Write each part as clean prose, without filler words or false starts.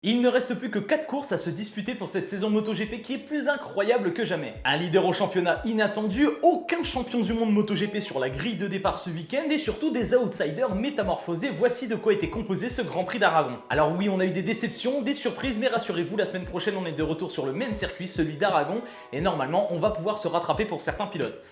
Il ne reste plus que 4 courses à se disputer pour cette saison MotoGP qui est plus incroyable que jamais. Un leader au championnat inattendu, aucun champion du monde MotoGP sur la grille de départ ce week-end et surtout des outsiders métamorphosés, voici de quoi était composé ce Grand Prix d'Aragon. Alors oui, on a eu des déceptions, des surprises, mais rassurez-vous, la semaine prochaine on est de retour sur le même circuit, celui d'Aragon, et normalement on va pouvoir se rattraper pour certains pilotes.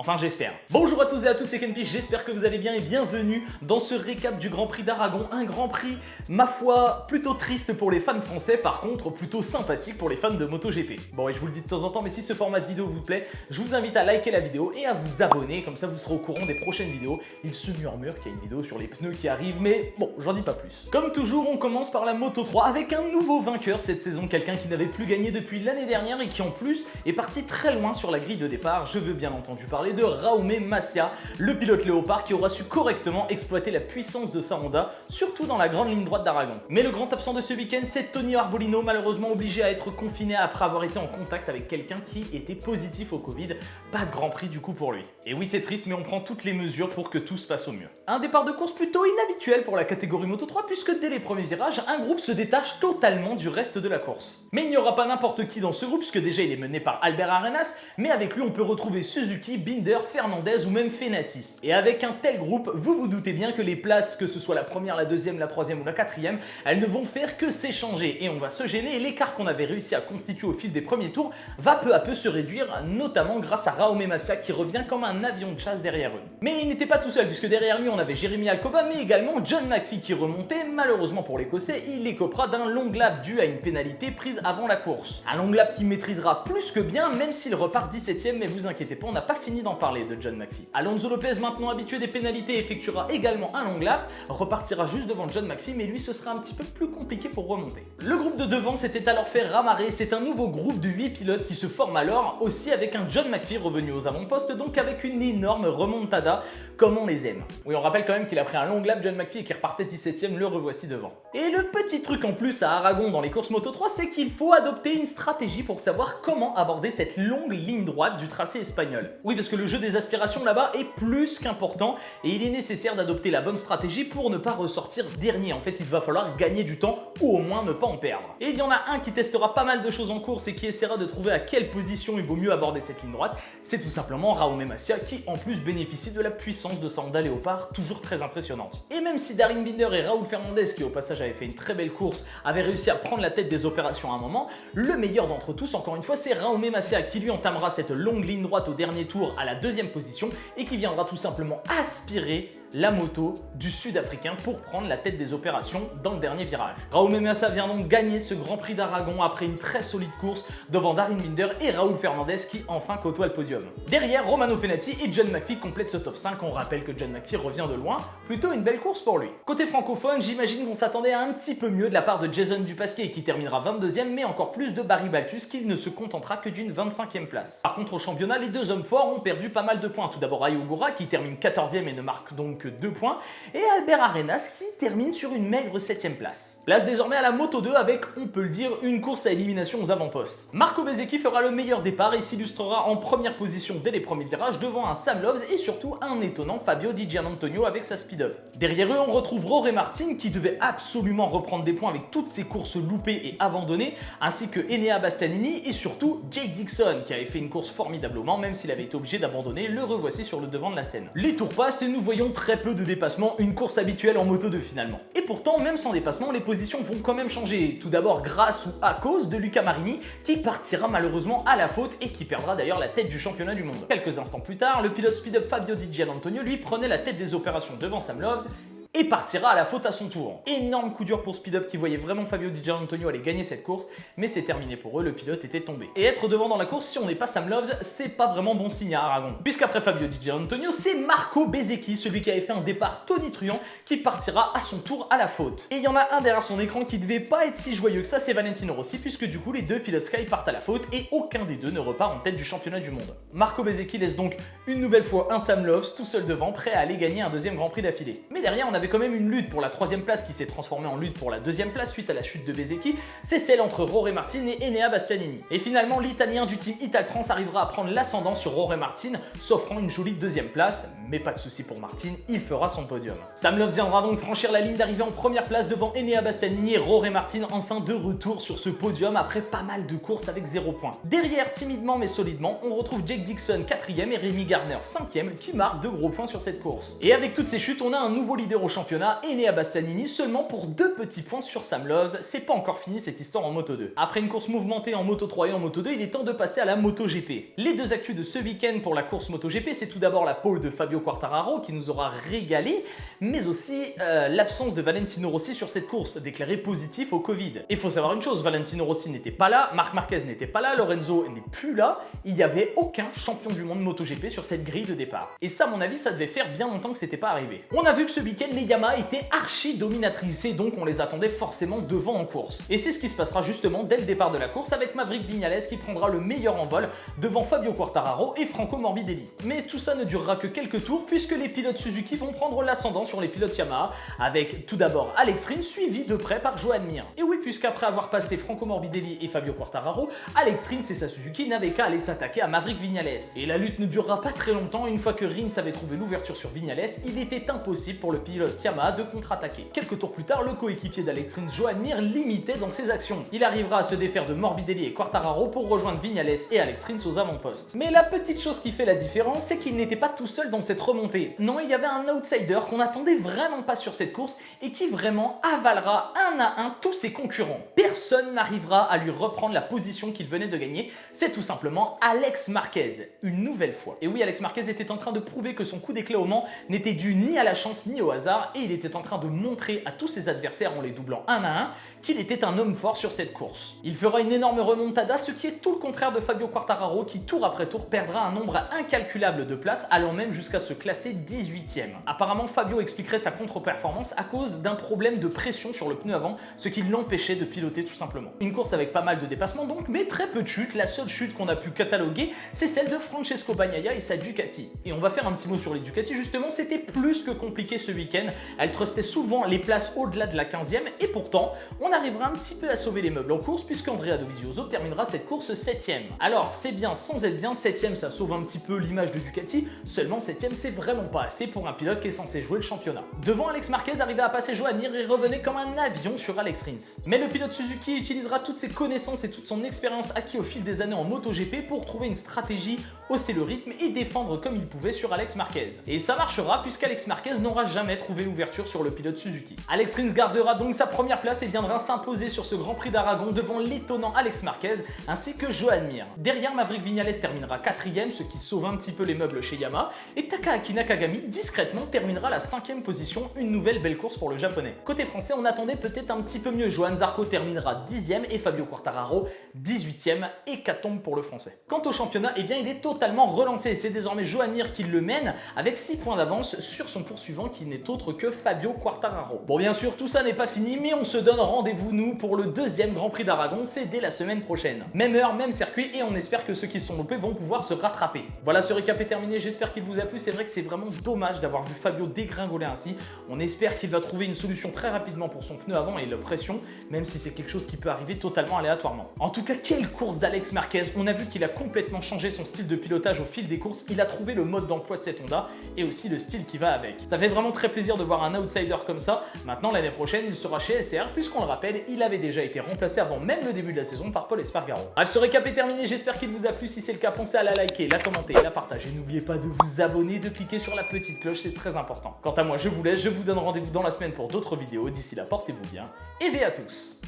Enfin, j'espère. Bonjour à tous et à toutes, c'est Kenpi, j'espère que vous allez bien et bienvenue dans ce récap du Grand Prix d'Aragon. Un Grand Prix, ma foi, plutôt triste pour les fans français, par contre plutôt sympathique pour les fans de MotoGP. Bon, et je vous le dis de temps en temps, mais si ce format de vidéo vous plaît, je vous invite à liker la vidéo et à vous abonner, comme ça vous serez au courant des prochaines vidéos. Il se murmure qu'il y a une vidéo sur les pneus qui arrive, mais bon, j'en dis pas plus. Comme toujours, on commence par la Moto 3 avec un nouveau vainqueur cette saison, quelqu'un qui n'avait plus gagné depuis l'année dernière et qui en plus est parti très loin sur la grille de départ. Je veux bien entendu parler de Jaume Masia, le pilote léopard qui aura su correctement exploiter la puissance de sa Honda, surtout dans la grande ligne droite d'Aragon. Mais le grand absent de ce week-end, c'est Tony Arbolino, malheureusement obligé à être confiné après avoir été en contact avec quelqu'un qui était positif au Covid. Pas de Grand Prix du coup pour lui. Et oui, c'est triste, mais on prend toutes les mesures pour que tout se passe au mieux. Un départ de course plutôt inhabituel pour la catégorie Moto 3, puisque dès les premiers virages, un groupe se détache totalement du reste de la course. Mais il n'y aura pas n'importe qui dans ce groupe, puisque déjà il est mené par Albert Arenas, mais avec lui on peut retrouver Suzuki, Binder, Fernandez ou même Fenati. Et avec un tel groupe, vous vous doutez bien que les places, que ce soit la première, la deuxième, la troisième ou la quatrième, elles ne vont faire que s'échanger et on va se gêner et l'écart qu'on avait réussi à constituer au fil des premiers tours va peu à peu se réduire, notamment grâce à Jaume Masia qui revient comme un avion de chasse derrière eux. Mais il n'était pas tout seul puisque derrière lui on avait Jérémy Alcoba mais également John McPhee qui remontait. Malheureusement pour l'Écossais, il écopera d'un long lap dû à une pénalité prise avant la course. Un long lap qu'il maîtrisera plus que bien même s'il repart 17ème, mais vous inquiétez pas, on n'a pas fini d'en parler de John McPhee. Alonso Lopez, maintenant habitué des pénalités, effectuera également un long lap, repartira juste devant John McPhee, mais lui ce sera un petit peu plus compliqué pour remonter. Le groupe de devant s'était alors fait ramarrer, c'est un nouveau groupe de 8 pilotes qui se forme alors, aussi avec un John McPhee revenu aux avant-postes, donc avec une énorme remontada, comme on les aime. Oui, on rappelle quand même qu'il a pris un long lap John McPhee et qu'il repartait 17ème, le revoici devant. Et le petit truc en plus à Aragon dans les courses Moto 3, c'est qu'il faut adopter une stratégie pour savoir comment aborder cette longue ligne droite du tracé espagnol. Oui, parce que le jeu des aspirations là-bas est plus qu'important et il est nécessaire d'adopter la bonne stratégie pour ne pas ressortir dernier. En fait, il va falloir gagner du temps ou au moins ne pas en perdre. Et il y en a un qui testera pas mal de choses en course et qui essaiera de trouver à quelle position il vaut mieux aborder cette ligne droite. C'est tout simplement Jaume Masia qui en plus bénéficie de la puissance de sa Honda Léopard, toujours très impressionnante. Et même si Darryn Binder et Raúl Fernandez, qui au passage avait fait une très belle course, avaient réussi à prendre la tête des opérations à un moment, le meilleur d'entre tous, encore une fois, c'est Jaume Masia qui lui entamera cette longue ligne droite au dernier tour à la deuxième position et qui viendra tout simplement aspirer la moto du Sud-Africain pour prendre la tête des opérations dans le dernier virage. Jaume Masia vient donc gagner ce Grand Prix d'Aragon après une très solide course devant Darryn Binder et Raúl Fernandez qui enfin côtoient le podium. Derrière, Romano Fenati et John McPhee complètent ce top 5. On rappelle que John McPhee revient de loin, plutôt une belle course pour lui. Côté francophone, j'imagine qu'on s'attendait à un petit peu mieux de la part de Jason Dupasquier qui terminera 22ème, mais encore plus de Barry Baltus qui ne se contentera que d'une 25e place. Par contre au championnat, les deux hommes forts ont perdu pas mal de points. Tout d'abord Ai Ogura qui termine 14ème et ne marque donc que 2 points, et Albert Arenas qui termine sur une maigre 7ème place. Place désormais à la Moto 2 avec, on peut le dire, une course à élimination aux avant-postes. Marco Bezzecchi fera le meilleur départ et s'illustrera en première position dès les premiers virages devant un Sam Loves et surtout un étonnant Fabio Di Giannantonio avec sa speed-up. Derrière eux, on retrouve Jorge Martin qui devait absolument reprendre des points avec toutes ses courses loupées et abandonnées, ainsi que Enea Bastianini et surtout Jake Dixon qui avait fait une course formidablement même s'il avait été obligé d'abandonner, le revoici sur le devant de la scène. Les tours passent et nous voyons très peu de dépassement, une course habituelle en Moto 2 finalement. Et pourtant, même sans dépassement, les positions vont quand même changer. Tout d'abord grâce ou à cause de Luca Marini qui partira malheureusement à la faute et qui perdra d'ailleurs la tête du championnat du monde. Quelques instants plus tard, le pilote speed-up Fabio Di Giannantonio lui prenait la tête des opérations devant Sam Loves et partira à la faute à son tour. Énorme coup dur pour Speed Up qui voyait vraiment Fabio Di Giannantonio aller gagner cette course, mais c'est terminé pour eux, le pilote était tombé. Et être devant dans la course, si on n'est pas Sam Loves, c'est pas vraiment bon signe à Aragon. Puisqu'après Fabio Di Giannantonio, c'est Marco Bezzecchi, celui qui avait fait un départ tonitruant, qui partira à son tour à la faute. Et il y en a un derrière son écran qui devait pas être si joyeux que ça, c'est Valentino Rossi, puisque du coup les deux pilotes Sky partent à la faute et aucun des deux ne repart en tête du championnat du monde. Marco Bezzecchi laisse donc une nouvelle fois un Sam Loves tout seul devant, prêt à aller gagner un deuxième Grand Prix d'affilée. Mais derrière, on avait quand même une lutte pour la 3e place qui s'est transformée en lutte pour la 2e place suite à la chute de Bezzecchi, c'est celle entre Jorge Martin et Enea Bastianini. Et finalement, l'Italien du team Italtrans arrivera à prendre l'ascendant sur Jorge Martin, s'offrant une jolie 2e place, mais pas de souci pour Martin, il fera son podium. Sam Lowe viendra donc franchir la ligne d'arrivée en première place devant Enea Bastianini et Jorge Martin, enfin de retour sur ce podium après pas mal de courses avec 0 points. Derrière, timidement mais solidement, on retrouve Jake Dixon 4e et Remy Gardner 5e qui marquent de gros points sur cette course. Et avec toutes ces chutes, on a un nouveau leader au championnat, Enea Bastianini, seulement pour 2 petits points sur Sam Lowe. C'est pas encore fini cette histoire en Moto 2. Après une course mouvementée en Moto 3 et en Moto 2, il est temps de passer à la Moto GP. Les deux actus de ce week-end pour la course Moto GP, c'est tout d'abord la pole de Fabio Quartararo qui nous aura régalé, mais aussi l'absence de Valentino Rossi sur cette course, déclaré positif au Covid. Il faut savoir une chose, Valentino Rossi n'était pas là, Marc Marquez n'était pas là, Lorenzo n'est plus là, il n'y avait aucun champion du monde MotoGP sur cette grille de départ. Et ça, à mon avis, ça devait faire bien longtemps que c'était pas arrivé. On a vu que ce week-end, les Yamaha étaient archi dominatrices et donc on les attendait forcément devant en course. Et c'est ce qui se passera justement dès le départ de la course avec Maverick Viñales qui prendra le meilleur envol devant Fabio Quartararo et Franco Morbidelli. Mais tout ça ne durera que quelques tours puisque les pilotes Suzuki vont prendre l'ascendant sur les pilotes Yamaha avec tout d'abord Alex Rins suivi de près par Joan Mir. Et oui, puisqu'après avoir passé Franco Morbidelli et Fabio Quartararo, Alex Rins et sa Suzuki n'avaient qu'à aller s'attaquer à Maverick Viñales. Et la lutte ne durera pas très longtemps, une fois que Rins avait trouvé l'ouverture sur Viñales, il était impossible pour le pilote Yamaha de contre-attaquer. Quelques tours plus tard, le coéquipier d'Alex Rins, Joan Mir, l'imitait dans ses actions. Il arrivera à se défaire de Morbidelli et Quartararo pour rejoindre Viñales et Alex Rins aux avant-postes. Mais la petite chose qui fait la différence, c'est qu'il n'était pas tout seul dans cette remontée. Non, il y avait un outsider qu'on n'attendait vraiment pas sur cette course et qui vraiment avalera un à un tous ses concurrents. Personne n'arrivera à lui reprendre la position qu'il venait de gagner, c'est tout simplement Alex Marquez, une nouvelle fois. Et oui, Alex Marquez était en train de prouver que son coup d'éclat au Mans n'était dû ni à la chance ni au hasard et il était en train de montrer à tous ses adversaires en les doublant un à un qu'il était un homme fort sur cette course. Il fera une énorme remontada, ce qui est tout le contraire de Fabio Quartararo qui tour après tour perdra un nombre incalculable de places allant même jusqu'à se classer 18e. Apparemment, Fabio expliquerait sa contre-performance à cause d'un problème de pression sur le pneu avant, ce qui l'empêchait de piloter tout simplement. Une course avec pas mal de dépassements donc, mais très peu de chutes. La seule chute qu'on a pu cataloguer, c'est celle de Francesco Bagnaia et sa Ducati. Et on va faire un petit mot sur les Ducati justement, c'était plus que compliqué ce week-end. Elles trustaient souvent les places au-delà de la 15e et pourtant, on arrivera un petit peu à sauver les meubles en course puisqu'Andrea Dovizioso terminera cette course 7e. Alors c'est bien sans être bien, 7e ça sauve un petit peu l'image de Ducati, seulement 7e c'est vraiment pas assez pour un pilote qui est censé jouer le championnat. Devant, Alex Marquez arrivait à passer Joan Mir et revenait comme un avion sur Alex Rins. Mais le pilote Suzuki utilisera toutes ses connaissances et toute son expérience acquis au fil des années en MotoGP pour trouver une stratégie, hausser le rythme et défendre comme il pouvait sur Alex Marquez. Et ça marchera puisqu'Alex Marquez n'aura jamais trouvé l'ouverture sur le pilote Suzuki. Alex Rins gardera donc sa première place et viendra s'imposer sur ce Grand Prix d'Aragon devant l'étonnant Alex Marquez ainsi que Joan Mir. Derrière, Maverick Viñales terminera 4e, ce qui sauve un petit peu les meubles chez Yamaha, et Takahaki Nakagami discrètement terminera la 5e position, une nouvelle belle course pour le japonais. Côté français, on attendait peut-être un petit peu mieux, Johan Zarco terminera 10e et Fabio Quartararo 18e, hécatombe pour le français. Quant au championnat, eh bien il est totalement relancé, c'est désormais Joan Mir qui le mène avec 6 points d'avance sur son poursuivant qui n'est autre que Fabio Quartararo. Bon, bien sûr, tout ça n'est pas fini, mais on se donne rendez-vous nous pour le 2e Grand Prix d'Aragon, c'est dès la semaine prochaine. Même heure, même circuit et on espère que ceux qui sont loupés vont pouvoir se rattraper. Voilà, ce récap est terminé, j'espère qu'il vous a plu, c'est vrai que c'est vraiment dommage d'avoir vu Fabio dégringoler ainsi. On espère qu'il va trouver une solution très rapidement pour son pneu avant et la pression, même si c'est quelque chose qui peut arriver totalement aléatoirement. En tout cas, quelle course d'Alex Marquez, on a vu qu'il a complètement changé son style de pilotage au fil des courses, il a trouvé le mode d'emploi de cette Honda et aussi le style qui va avec. Ça fait vraiment très plaisir de voir un outsider comme ça. Maintenant, l'année prochaine, il sera chez SR, puisqu'on le rappelle, il avait déjà été remplacé avant même le début de la saison par Paul Espargaro. Bref, ce récap est terminé, j'espère qu'il vous a plu. Si c'est le cas, pensez à la liker, la commenter, la partager. N'oubliez pas de vous abonner, de cliquer sur la petite cloche, c'est très important. Quant à moi, je vous laisse, je vous donne rendez-vous dans la semaine pour d'autres vidéos. D'ici là, portez-vous bien et V à tous.